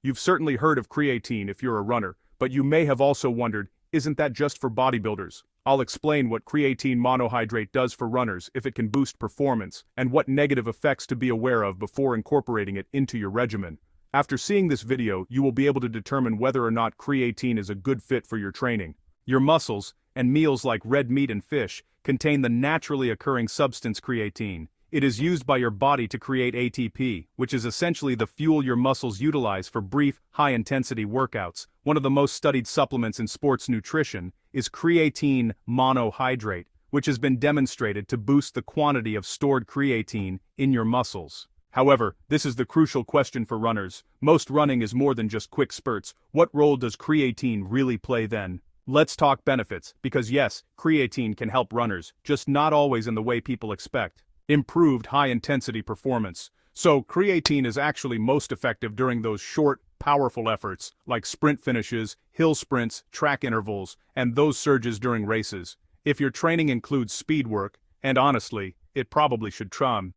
You've certainly heard of creatine if you're a runner, but you may have also wondered, isn't that just for bodybuilders? I'll explain what creatine monohydrate does for runners if it can boost performance, and what negative effects to be aware of before incorporating it into your regimen. After seeing this video, you will be able to determine whether or not creatine is a good fit for your training. Your muscles, and meals like red meat and fish, contain the naturally occurring substance creatine. It is used by your body to create ATP, which is essentially the fuel your muscles utilize for brief, high-intensity workouts. One of the most studied supplements in sports nutrition is creatine monohydrate, which has been demonstrated to boost the quantity of stored creatine in your muscles. However, this is the crucial question for runners. Most running is more than just quick spurts. What role does creatine really play then? Let's talk benefits, because yes, creatine can help runners, just not always in the way people expect. Improved high-intensity performance. So creatine is actually most effective during those short, powerful efforts, like sprint finishes, hill sprints, track intervals, and those surges during races. If your training includes speed work, and honestly, it probably should trim.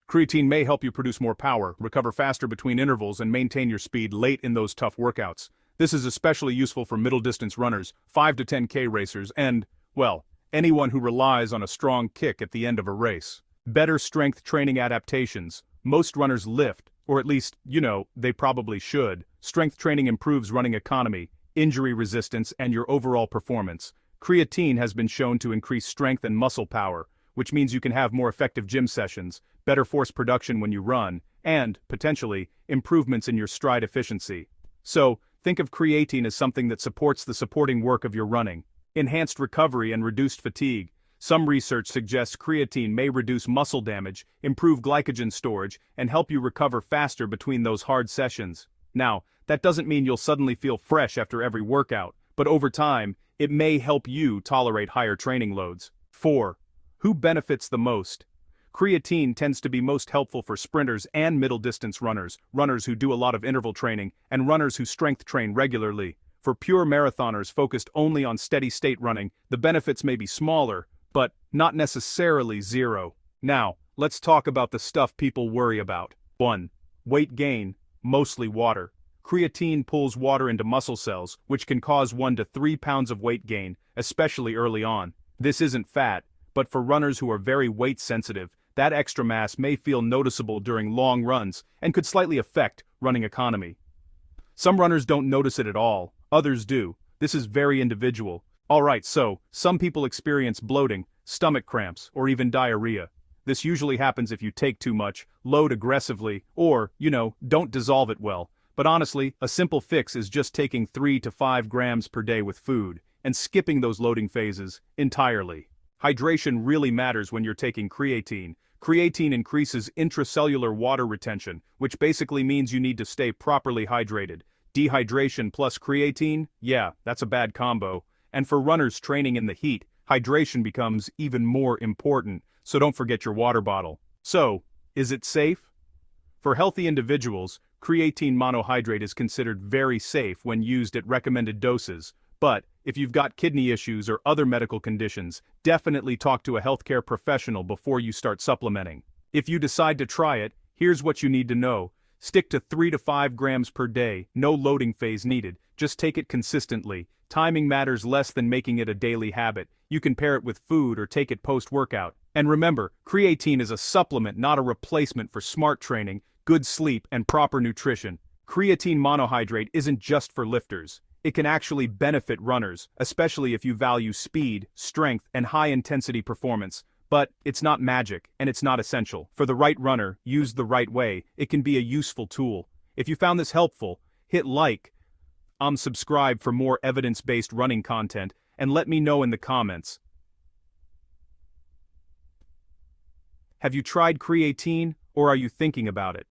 Creatine may help you produce more power, recover faster between intervals, and maintain your speed late in those tough workouts. This is especially useful for middle-distance runners, 5 to 10K racers, and, well, anyone who relies on a strong kick at the end of a race. Better strength training adaptations. Most runners lift, or at least, they probably should. Strength training improves running economy, injury resistance, and your overall performance. Creatine has been shown to increase strength and muscle power, which means you can have more effective gym sessions, better force production when you run, and, potentially, improvements in your stride efficiency. So, think of creatine as something that supports the supporting work of your running. Enhanced recovery and reduced fatigue. Some research suggests creatine may reduce muscle damage, improve glycogen storage, and help you recover faster between those hard sessions. Now, that doesn't mean you'll suddenly feel fresh after every workout, but over time, it may help you tolerate higher training loads. 4. Who benefits the most? Creatine tends to be most helpful for sprinters and middle-distance runners, runners who do a lot of interval training, and runners who strength train regularly. For pure marathoners focused only on steady-state running, the benefits may be smaller, but not necessarily zero. Now, let's talk about the stuff people worry about. 1. Weight gain, mostly water. Creatine pulls water into muscle cells, which can cause 1 to 3 pounds of weight gain, especially early on. This isn't fat, but for runners who are very weight sensitive, that extra mass may feel noticeable during long runs and could slightly affect running economy. Some runners don't notice it at all, others do. This is very individual. Alright, so, some people experience bloating, stomach cramps, or even diarrhea. This usually happens if you take too much, load aggressively, or, don't dissolve it well. But honestly, a simple fix is just taking 3 to 5 grams per day with food, and skipping those loading phases entirely. Hydration really matters when you're taking creatine. Creatine increases intracellular water retention, which basically means you need to stay properly hydrated. Dehydration plus creatine? Yeah, that's a bad combo. And for runners training in the heat, hydration becomes even more important, so don't forget your water bottle. So, is it safe? For healthy individuals, creatine monohydrate is considered very safe when used at recommended doses, but if you've got kidney issues or other medical conditions, definitely talk to a healthcare professional before you start supplementing. If you decide to try it, here's what you need to know. Stick to 3 to 5 grams per day, no loading phase needed, just take it consistently. Timing matters less than making it a daily habit. You can pair it with food or take it post-workout. And remember, creatine is a supplement, not a replacement for smart training, good sleep, and proper nutrition. Creatine monohydrate isn't just for lifters. It can actually benefit runners, especially if you value speed, strength, and high-intensity performance. But it's not magic, and it's not essential. For the right runner, used the right way, it can be a useful tool. If you found this helpful, hit like, subscribe for more evidence-based running content, and let me know in the comments. Have you tried creatine, or are you thinking about it?